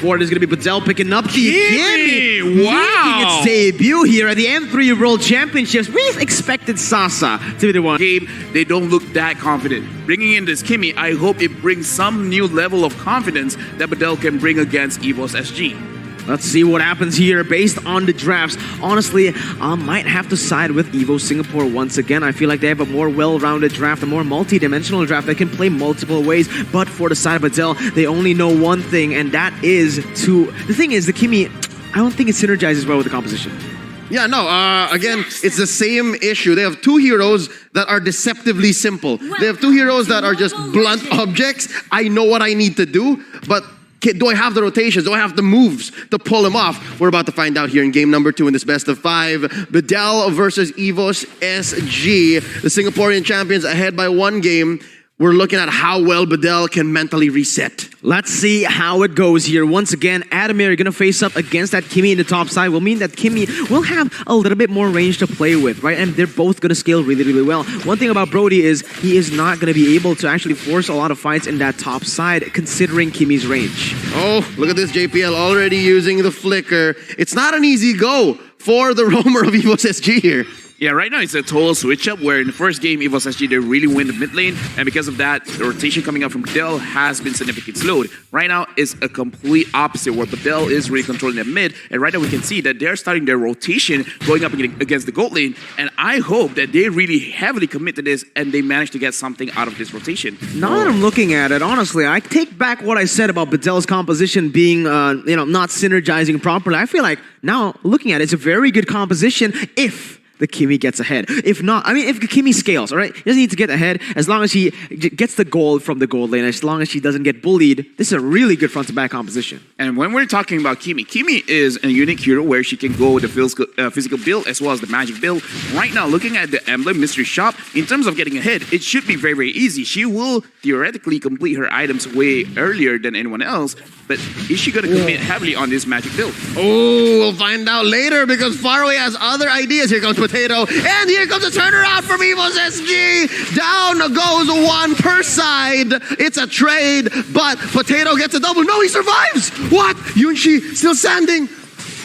Singapore. There's going to be BEDEL picking up the Kimmy. Wow. Making its debut here at the M3 World Championships. We expected Sasa to be the one. Game, they don't look that confident. Bringing in this Kimmy, I hope it brings some new level of confidence that BEDEL can bring against EVOS SG. Let's see what happens here based on the drafts. Honestly, I might have to side with EVOS Singapore once again. I feel like they have a more well-rounded draft, a more multi-dimensional draft that can play multiple ways. But for the side of BEDEL, they only know one thing, and that is to... The thing is, the Kimmy, I don't think it synergizes well with the composition. Yeah, no, again, it's the same issue. They have two heroes that are deceptively simple. They have two heroes that are just blunt objects. I know what I need to do, but do I have the rotations? Do I have the moves to pull him off? We're about to find out here in game number 2 in this best of 5. BEDEL versus EVOS SG. The Singaporean champions ahead by 1 game. We're looking at how well BEDEL can mentally reset. Let's see how it goes here. Once again, Adamir going to face up against that Kimmy in the top side. Will mean that Kimmy will have a little bit more range to play with, right? And they're both going to scale really, really well. One thing about Brody is he is not going to be able to actually force a lot of fights in that top side, considering Kimmy's range. Oh, look at this JPL already using the flicker. It's not an easy go for the roamer of EVOS SG here. Yeah, right now it's a total switch-up where in the first game, EVOS SG, they really win the mid lane, and because of that, the rotation coming out from BEDEL has been significantly slowed. Right now, it's a complete opposite where BEDEL is really controlling the mid, and right now we can see that they're starting their rotation going up against the gold lane, and I hope that they really heavily commit to this and they manage to get something out of this rotation. Now that I'm looking at it, honestly, I take back what I said about BEDEL's composition being, not synergizing properly. I feel like now, looking at it, it's a very good composition if the Kimmy gets ahead. If not, if the Kimmy scales, all right? He doesn't need to get ahead as long as he gets the gold from the gold lane, as long as she doesn't get bullied. This is a really good front-to-back composition. And when we're talking about Kimmy, Kimmy is a unique hero where she can go with the physical build as well as the magic build. Right now, looking at the Emblem Mystery Shop, in terms of getting ahead, it should be very, very easy. She will theoretically complete her items way earlier than anyone else, but is she going to commit heavily on this magic build? Oh, we'll find out later because Faraway has other ideas. Here comes Potato, and here comes a turnaround from EVOS SG. Down goes 1 per side. It's a trade, but Potato gets a double. No, he survives. What? Yunshi still standing.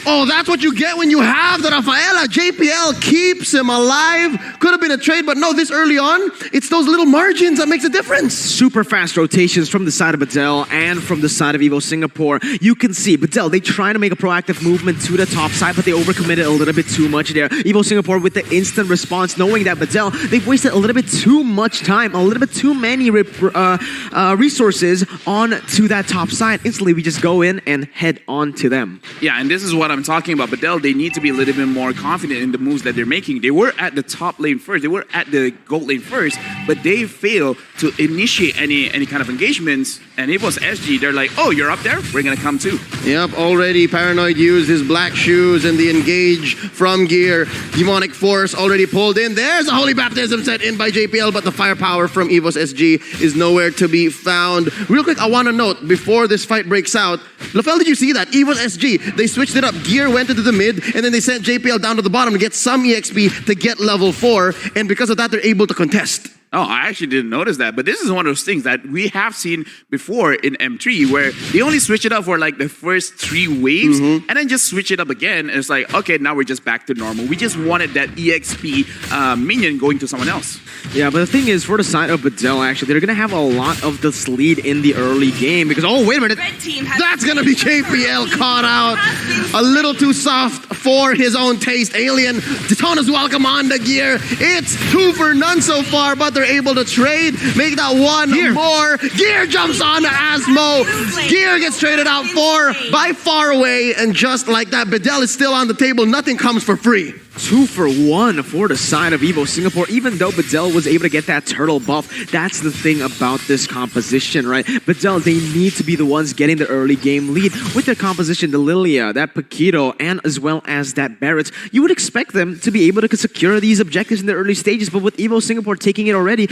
Oh, that's what you get when you have the Rafaela. JPL keeps him alive. Could have been a trade, but no, this early on, it's those little margins that makes a difference. Super fast rotations from the side of BEDEL and from the side of EVOS Singapore. You can see BEDEL, they try to make a proactive movement to the top side, but they overcommitted a little bit too much there. EVOS Singapore with the instant response, knowing that BEDEL, they've wasted a little bit too much time, a little bit too many resources on to that top side. Instantly, we just go in and head on to them. Yeah, and this is what I'm talking about. BEDEL, they need to be a little bit more confident in the moves that they're making. They were at the top lane first. They were at the gold lane first, but they failed to initiate any kind of engagements. And EVOS SG, they're like, oh, you're up there? We're going to come too. Yep, already Paranoid used his black shoes and the engage from gear. Demonic Force already pulled in. There's a Holy Baptism set in by JPL, but the firepower from EVOS SG is nowhere to be found. Real quick, I want to note, before this fight breaks out, Lafel, did you see that? EVOS SG, they switched it up. Gear went into the mid, and then they sent JPL down to the bottom to get some EXP to get level 4, and because of that, they're able to contest. Oh, I actually didn't notice that. But this is one of those things that we have seen before in M3 where they only switch it up for like the first 3 waves and then just switch it up again. And it's like, okay, now we're just back to normal. We just wanted that EXP minion going to someone else. Yeah, but the thing is, for the side of BEDEL, actually, they're going to have a lot of this lead in the early game because, oh, wait a minute. That's going to be JPL caught out. A little too soft for his own taste. Alien, Daytona's welcome on the gear. It's 2 for none so far, but they're able to trade, make that 1 more. Gear jumps on to Asmo. Gear gets traded out by Faraway, and just like that, BEDEL is still on the table. Nothing comes for free. 2 for 1 for the side of EVOS Singapore. Even though BEDEL was able to get that turtle buff, that's the thing about this composition, right? BEDEL, they need to be the ones getting the early game lead with their composition, the Lilia, that Paquito, and as well as that Barrett. You would expect them to be able to secure these objectives in the early stages, but with EVOS Singapore taking it already,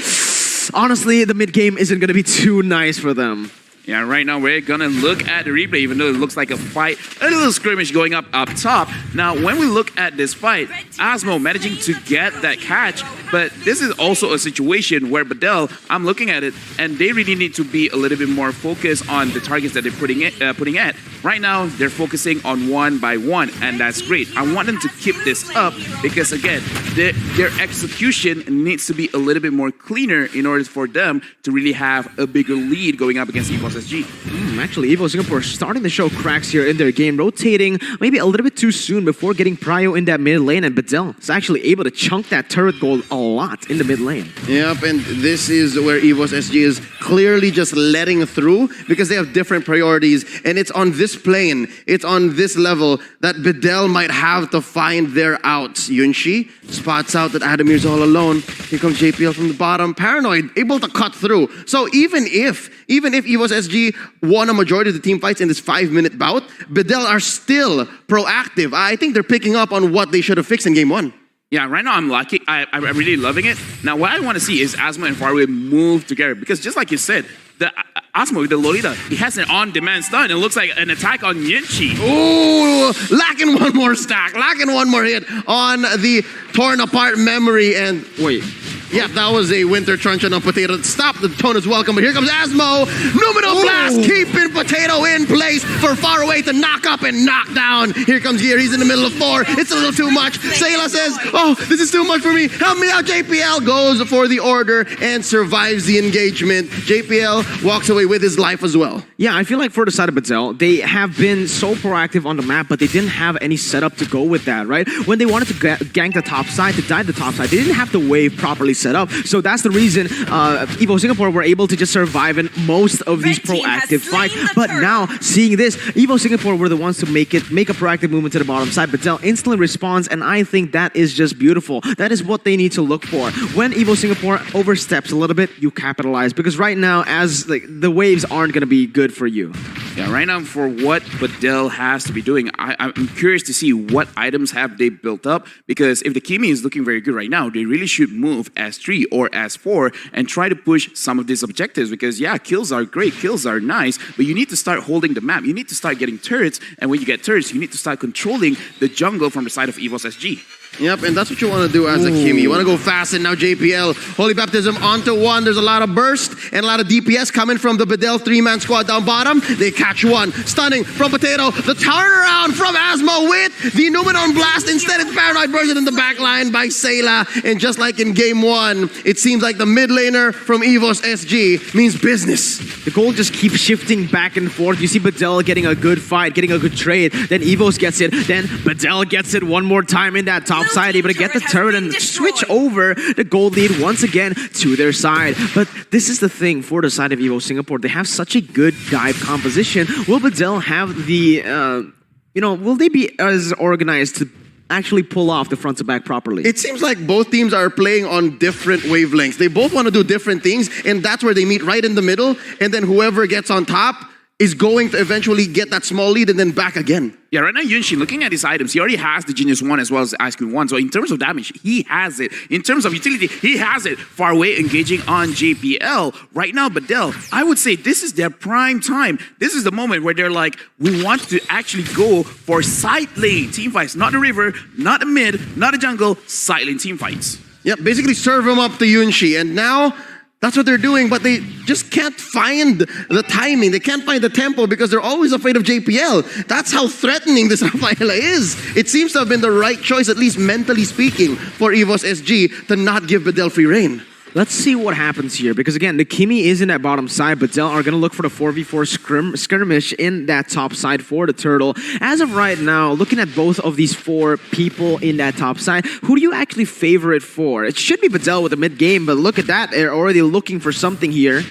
honestly, the mid game isn't going to be too nice for them. Yeah, right now we're going to look at the replay, even though it looks like a fight, a little skirmish going up top. Now, when we look at this fight, Asmo managing to get that catch, but this is also a situation where BEDEL, I'm looking at it, and they really need to be a little bit more focused on the targets that they're putting at. Right now, they're focusing on one by one, and that's great. I want them to keep this up because, again, their execution needs to be a little bit more cleaner in order for them to really have a bigger lead going up against EVOS SG. Actually, EVOS Singapore starting to show cracks here in their game, rotating maybe a little bit too soon before getting Prio in that mid lane, and BEDEL is actually able to chunk that turret gold a lot in the mid lane. Yep, and this is where EVOS SG is clearly just letting through because they have different priorities, and it's on this plane, it's on this level that BEDEL might have to find their outs. Yunshi spots out that Adamir's all alone. Here comes JPL from the bottom, paranoid, able to cut through. So even if EVOS SG won a majority of the team fights in this 5-minute bout, BEDEL are still proactive. I think they're picking up on what they should have fixed in game 1. Yeah, right now I'm liking. I'm really loving it. Now, what I want to see is Asmo and Faraway move together because, just like you said, the Asmo with the Lolita, he has an on-demand stun. It looks like an attack on Yunchi. Ooh, lacking one more stack, lacking one more hit on the torn apart memory. And Wait. yeah, that was a winter truncheon on Potato. Stop, the tone is welcome, but here comes Asmo. Numino Blast, keeping Potato in place for Faraway to knock up and knock down. Here comes Gear, he's in the middle of 4. It's a little too much. Sayla says, oh, this is too much for me. Help me out, JPL. Goes for the order and survives the engagement. JPL walks away with his life as well. Yeah, I feel like for the side of BEDEL, they have been so proactive on the map, but they didn't have any setup to go with that, right? When they wanted to gank the top side, to dive the top side, they didn't have the wave properly set up. So that's the reason EVO Singapore were able to just survive in most of these proactive fights. But now, seeing this, EVO Singapore were the ones to make a proactive movement to the bottom side. BEDEL instantly responds, and I think that is just beautiful. That is what they need to look for. When EVO Singapore oversteps a little bit, you capitalize. Because right now, as the waves aren't going to be good for you. Yeah, right now for what BEDEL has to be doing, I'm curious to see what items have they built up, because if the Kimi is looking very good right now, they really should move as 3 or as 4 and try to push some of these objectives, because yeah, kills are great, kills are nice, but you need to start holding the map, you need to start getting turrets, and when you get turrets, you need to start controlling the jungle from the side of EVOS SG. Yep, and that's what you want to do as a Kimi. You want to go fast, and now JPL, Holy Baptism onto 1. There's a lot of burst and a lot of DPS coming from the BEDEL 3-man squad down bottom. They catch 1. Stunning from Potato. The turnaround from Asmo with the Numenon Blast. Instead, it's Paranoid version in the back line by Sayla. And just like in game 1, it seems like the mid laner from EVOS SG means business. The goal just keeps shifting back and forth. You see BEDEL getting a good fight, getting a good trade. Then EVOS gets it. Then BEDEL gets it one more time in that top side, able to get the turret and switch over the gold lead once again to their side. But this is the thing for the side of EVO Singapore. They have such a good dive composition. Will BEDEL have the, will they be as organized to actually pull off the front to back properly? It seems like both teams are playing on different wavelengths. They both want to do different things, and that's where they meet right in the middle, and then whoever gets on top is going to eventually get that small lead and then back again. Yeah, right now Yunshi, looking at his items, he already has the Genius 1 as well as the Ice Queen 1. So in terms of damage, he has it. In terms of utility, he has it. Faraway engaging on JPL. Right now, BEDEL, I would say this is their prime time. This is the moment where they're like, we want to actually go for side lane team fights. Not the river, not the mid, not the jungle, side lane team fights. Yep, basically serve him up to Yunshi. And now, that's what they're doing, but they just can't find the timing. They can't find the tempo because they're always afraid of JPL. That's how threatening this Rafaela is. It seems to have been the right choice, at least mentally speaking, for EVOS SG to not give BEDEL free reign. Let's see what happens here, because again, the Kimi is in that bottom side, but BEDEL are going to look for the 4v4 skirmish in that top side for the Turtle. As of right now, looking at both of these 4 people in that top side, who do you actually favor it for? It should be BEDEL with the mid game, but look at that, they're already looking for something here.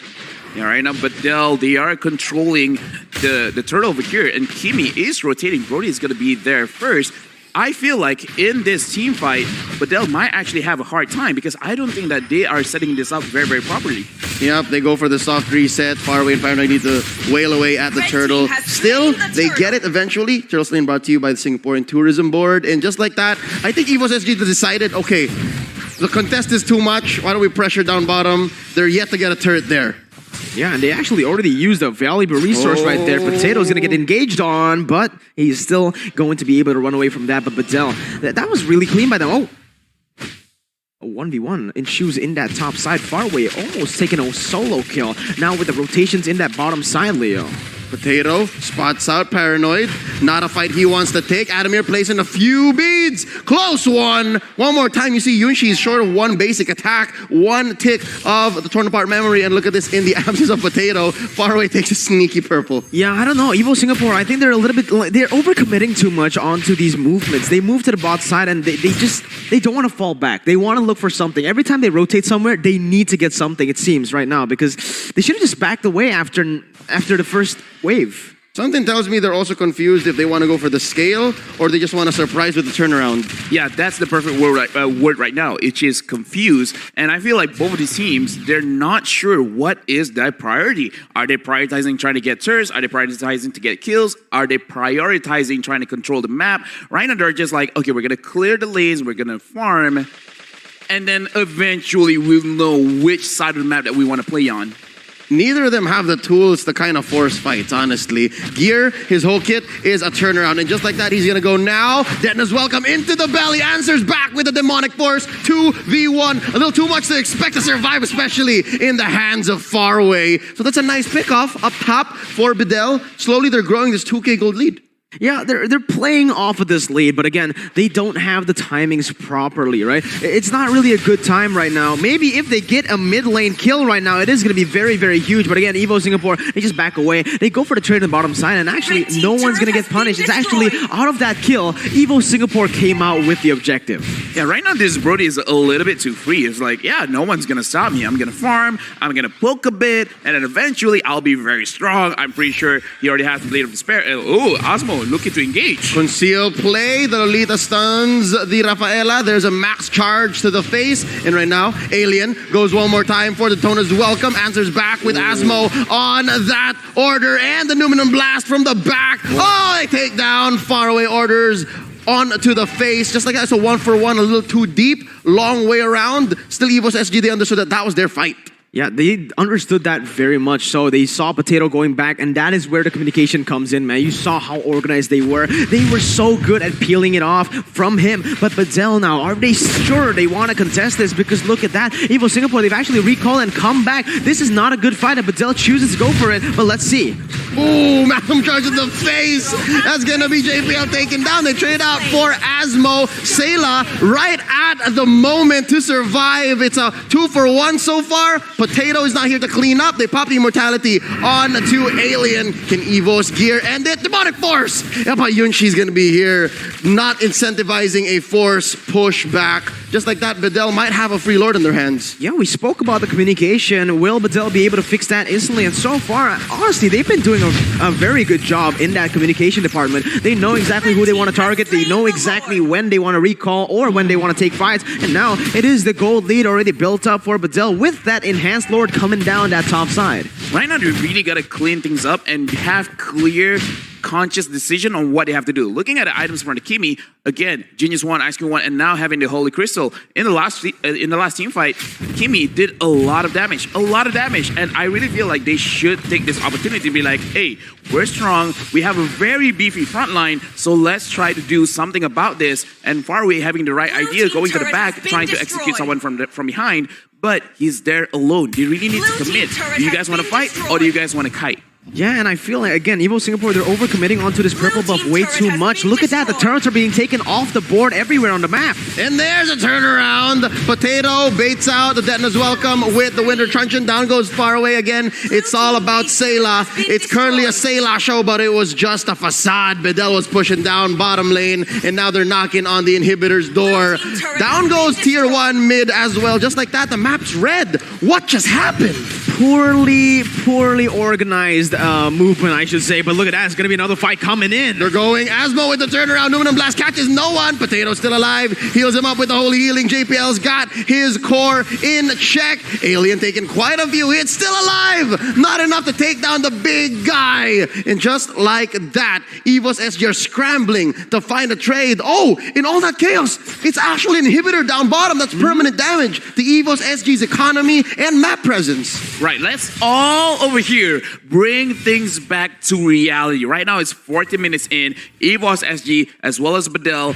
Yeah, right now, BEDEL, they are controlling the Turtle over here, and Kimi is rotating. Brody is going to be there first. I feel like in this team fight, BEDEL might actually have a hard time because I don't think that they are setting this up very, very properly. Yep, they go for the soft reset. Faraway and Paranoid need to wail away at the Turtle. Still, they get it eventually. Turtle Slaying brought to you by the Singaporean Tourism Board. And just like that, I think EVOS SG decided, okay, the contest is too much. Why don't we pressure down bottom? They're yet to get a turret there. Yeah, and they actually already used a valuable resource right there. Potato's going to get engaged on, but he's still going to be able to run away from that. But BEDEL, that was really clean by them. Oh, a 1v1 in shoes in that top side. Faraway almost taking a solo kill. Now with the rotations in that bottom side, Leo. Potato spots out Paranoid. Not a fight he wants to take. Adamir placing a few beads. Close one. One more time. You see Yunshi is short of one basic attack. One tick of the torn apart memory. And look at this in the absence of Potato. Faraway takes a sneaky purple. Yeah, I don't know. EVO Singapore, I think they're a little bit, they're overcommitting too much onto these movements. They move to the bot side and they don't want to fall back. They want to look for something. Every time they rotate somewhere, they need to get something, it seems, right now, because they should have just backed away after the first wave. Something tells me they're also confused if they want to go for the scale or they just want to surprise with the turnaround. Yeah, that's the perfect word right now. It's just confused. And I feel like both of these teams, they're not sure what is their priority. Are they prioritizing trying to get turrets? Are they prioritizing to get kills? Are they prioritizing trying to control the map? Right now, they're just like, okay, we're going to clear the lanes, we're going to farm, and then eventually we'll know which side of the map that we want to play on. Neither of them have the tools to kind of force fights, honestly. Gear, his whole kit is a turnaround. And just like that, he's going to go now. Detna's welcome into the belly. Answers back with a demonic force. 2v1. A little too much to expect to survive, especially in the hands of Faraway. So that's a nice pickoff up top for BEDEL. Slowly, they're growing this 2K gold lead. Yeah, they're playing off of this lead, but again, they don't have the timings properly, right? It's not really a good time right now. Maybe if they get a mid lane kill right now, it is going to be very, very huge. But again, EVO Singapore, they just back away. They go for the trade on the bottom side, and actually, no one's going to get punished. It's actually, out of that kill, EVO Singapore came out with the objective. Yeah, right now, this Brody is a little bit too free. It's like, yeah, no one's going to stop me. I'm going to farm, I'm going to poke a bit, and then eventually, I'll be very strong. I'm pretty sure he already has the Blade of Despair. Oh, Osmo looking to engage. Conceal play. The Lolita stuns the Rafaela. There's a max charge to the face. And right now, Alien goes one more time for the Tona's welcome. Answers back with Asmo on that order. And the Numinum Blast from the back. Oh, they take down Faraway orders onto the face. Just like that. So 1-for-1, a little too deep. Long way around. Still EVOS SG, they understood that was their fight. Yeah, they understood that very much so. They saw Potato going back, and that is where the communication comes in, man. You saw how organized they were. They were so good at peeling it off from him. But BEDEL now, are they sure they want to contest this? Because look at that. EVO Singapore, they've actually recalled and come back. This is not a good fight, and BEDEL chooses to go for it. But let's see. Ooh, Malcolm charge in the face. That's going to be JPL taken down. They trade out for Asmo. Sayla right at the moment to survive. It's a 2-for-1 so far. Potato is not here to clean up. They pop the immortality on to Alien. Can EVOS gear and it? Demonic Force! Yapa Yunshi's going to be here, not incentivizing a force pushback. Just like that, BEDEL might have a free lord in their hands. Yeah, we spoke about the communication. Will BEDEL be able to fix that instantly? And so far, honestly, they've been doing a very good job in that communication department. They know exactly who they want to target. They know exactly when they want to recall or when they want to take fights. And now it is the gold lead already built up for BEDEL with that enhanced lord coming down that top side. Right now, they really got to clean things up and have clear, conscious decision on what they have to do. Looking at the items from the Kimi, again, Genius 1, Ice Cream 1, and now having the Holy Crystal. In the last team fight, Kimi did a lot of damage. And I really feel like they should take this opportunity to be like, hey, we're strong, we have a very beefy front line, so let's try to do something about this. And Faraway having the right idea, going to the back, trying to execute someone from behind, but he's there alone. They really need to commit. Do you guys want to fight, or do you guys want to kite? Yeah, and I feel like, again, EVO Singapore, they're overcommitting onto this purple buff way too much. Look at that, the turrets are being taken off the board everywhere on the map. And there's a turnaround. Potato baits out the Detna's welcome with the Winter Truncheon. Down goes Faraway again. It's all about Sayla. It's currently a Sayla show, but it was just a facade. BEDEL was pushing down bottom lane, and now they're knocking on the inhibitor's door. Down goes tier 1 mid as well. Just like that, the map's red. What just happened? Poorly organized movement, I should say. But look at that, it's going to be another fight coming in. They're going. Asmo with the turnaround. Numinum Blast catches no one. Potato still alive. Heals him up with the Holy Healing. JPL's got his core in check. Alien taking quite a few hits. Still alive. Not enough to take down the big guy. And just like that, EVOS SG are scrambling to find a trade. Oh, in all that chaos, it's actually an inhibitor down bottom. That's permanent damage to EVOS SG's economy and map presence. Right, let's all over here bring things back to reality. Right now, it's 40 minutes in. EVOS SG, as well as BEDEL,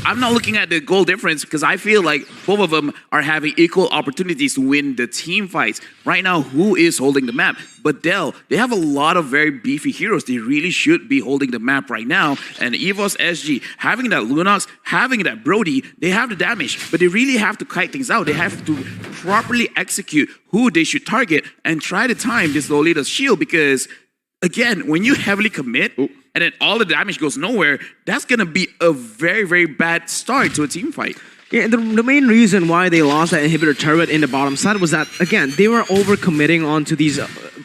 I'm not looking at the goal difference because I feel like both of them are having equal opportunities to win the team fights. Right now, who is holding the map? BEDEL, they have a lot of very beefy heroes. They really should be holding the map right now. And EVOS SG, having that Lunox, having that Brody, they have the damage. But they really have to kite things out. They have to properly execute who they should target and try to time this Lolita's shield because, again, when you heavily commit and then all the damage goes nowhere, that's going to be a very, very bad start to a team fight. Yeah, the main reason why they lost that inhibitor turret in the bottom side was that, again, they were overcommitting onto these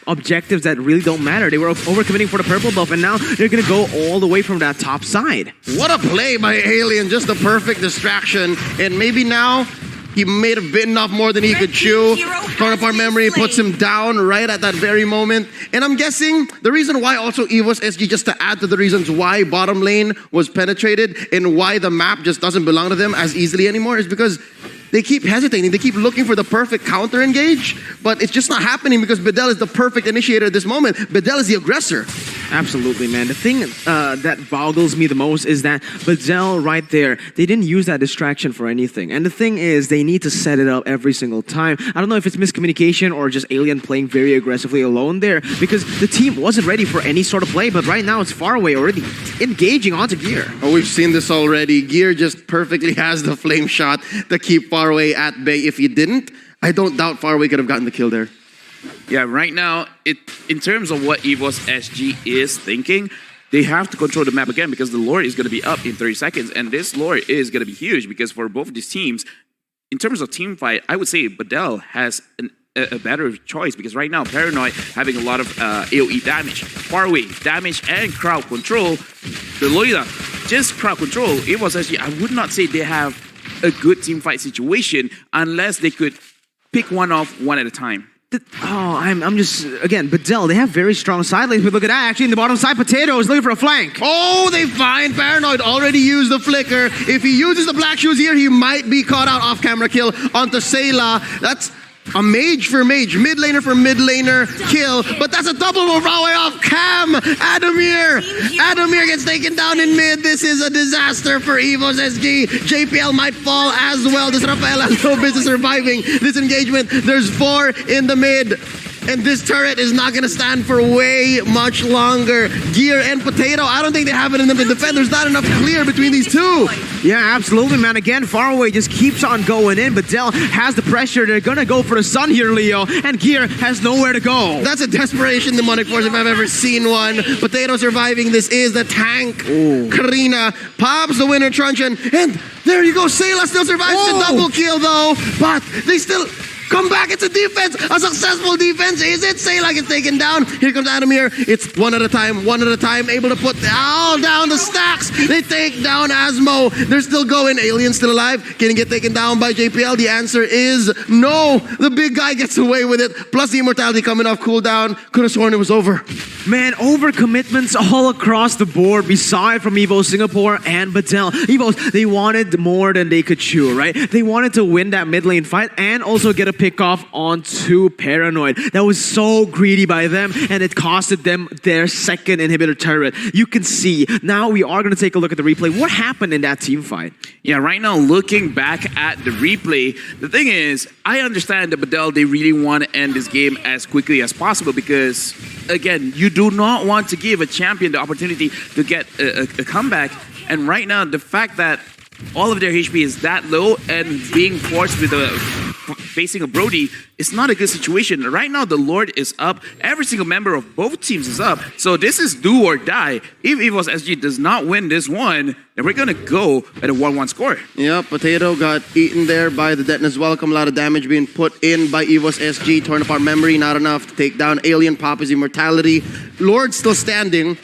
objectives that really don't matter. They were overcommitting for the purple buff, and now they're going to go all the way from that top side. What a play by Alien, just the perfect distraction. And maybe now he may have bitten off more than he could chew. Torn apart memory puts him down right at that very moment. And I'm guessing the reason why also EVOS SG, just to add to the reasons why bottom lane was penetrated and why the map just doesn't belong to them as easily anymore is because they keep hesitating. They keep looking for the perfect counter engage, but it's just not happening because BEDEL is the perfect initiator at this moment. BEDEL is the aggressor. Absolutely, man. The thing that boggles me the most is that BEDEL right there, they didn't use that distraction for anything. And the thing is, they need to set it up every single time. I don't know if it's miscommunication or just Alien playing very aggressively alone there because the team wasn't ready for any sort of play, but right now it's far away already, engaging onto Gear. Oh, we've seen this already. Gear just perfectly has the flame shot to keep Far Away at bay. If he didn't, I don't doubt Far Away could have gotten the kill there. Yeah, right now, in terms of what EVOS SG is thinking, they have to control the map again because the lore is going to be up in 30 seconds. And this lore is going to be huge because for both of these teams, in terms of team fight, I would say BEDEL has a better choice because right now, Paranoid having a lot of AoE damage, Far Away damage, and crowd control. The Lolita, just crowd control, EVOS SG, I would not say they have a good team fight situation unless they could pick one off one at a time. I'm just, again, BEDEL, they have very strong side lanes, but look at that, actually in the bottom side, Potato is looking for a flank. Oh, they find Paranoid already used the flicker. If he uses the black shoes here, he might be caught out off-camera kill onto Sayla. That's a mage for mage, mid laner for mid laner kill, but that's a double Morawe off cam. Adamir gets taken down in mid. This is a disaster for EVOS SG. JPL might fall as well. This Rafael has no business surviving this engagement. There's 4 in the mid. And this turret is not going to stand for way much longer. Gear and Potato, I don't think they have it in them to defend. There's not enough clear between these two. Yeah, absolutely, man. Again, Far Away just keeps on going in. BEDEL has the pressure. They're going to go for the sun here, Leo. And Gear has nowhere to go. That's a desperation demonic force if I've ever seen one. Potato surviving. This is the tank. Ooh. Karina pops the winner truncheon. And there you go. Sayla still survives the double kill, though. But they still come back. It's a defense. A successful defense. Is it? Sayla gets taken down. Here comes Adamir. It's one at a time. Able to put all down the stacks. They take down Asmo. They're still going. Alien still alive. Can he get taken down by JPL? The answer is no. The big guy gets away with it. Plus the immortality coming off cooldown. Could have sworn it was over. Man, overcommitments all across the board, beside from EVOS Singapore and BEDEL. EVOS, they wanted more than they could chew, right? They wanted to win that mid lane fight and also get a pick off onto Paranoid. That was so greedy by them, and it costed them their second inhibitor turret. You can see. Now we are going to take a look at the replay. What happened in that team fight? Yeah, right now, looking back at the replay, the thing is, I understand that BEDEL, they really want to end this game as quickly as possible because, again, you do not want to give a champion the opportunity to get a comeback. And right now, the fact that all of their HP is that low and being forced with facing a Brody is not a good situation. Right now, the Lord is up. Every single member of both teams is up. So this is do or die. If EVOS SG does not win this one, then we're going to go at a 1-1 score. Yeah, Potato got eaten there by the Detonus Welcome. A lot of damage being put in by EVOS SG. Torn apart memory, not enough to take down Alien. Pop his immortality. Lord still standing.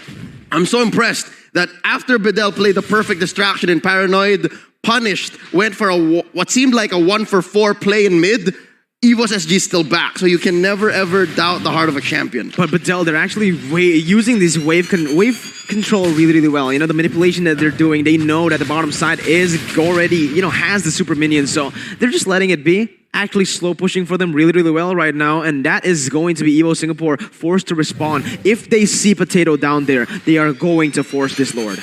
I'm so impressed that after BEDEL played the perfect distraction in Paranoid, punished, went for what seemed like a 1-for-4 play in mid, EVOS SG is still back, so you can never ever doubt the heart of a champion. But BEDEL, they're actually using this wave control really, really well. You know, the manipulation that they're doing, they know that the bottom side is already, you know, has the super minions, so they're just letting it be. Actually slow pushing for them really, really well right now, and that is going to be EVO Singapore forced to respond. If they see Potato down there, they are going to force this Lord.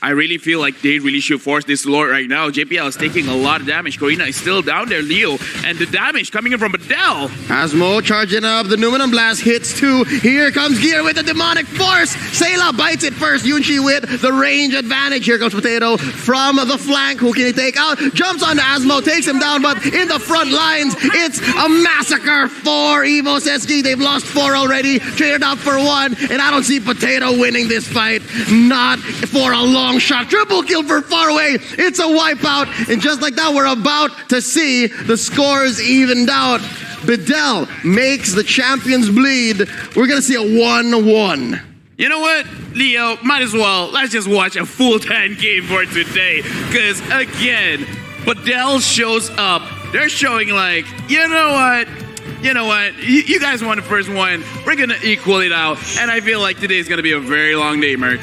I really feel like they really should force this Lord right now. JPL is taking a lot of damage. Corina is still down there, Leo. And the damage coming in from BEDEL. Asmo charging up. The Numinum Blast hits 2. Here comes Gear with the Demonic Force. Sayla bites it first. Yunchi with the range advantage. Here comes Potato from the flank. Who can he take out? Jumps on Asmo, takes him down, but in the front lines, it's a massacre for EVOS SG. They've lost 4 already, traded up for 1, and I don't see Potato winning this fight. Not for a long shot. Triple kill for Faraway. It's a wipeout, and just like that, we're about to see the scores evened out. BEDEL makes the champions bleed. We're gonna see a 1-1. You know what, Leo? Might as well. Let's just watch a full 10 game for today. Because, again, BEDEL shows up. They're showing like, you know what? You guys won the first one. We're going to equal it out. And I feel like today is going to be a very long day, Merc.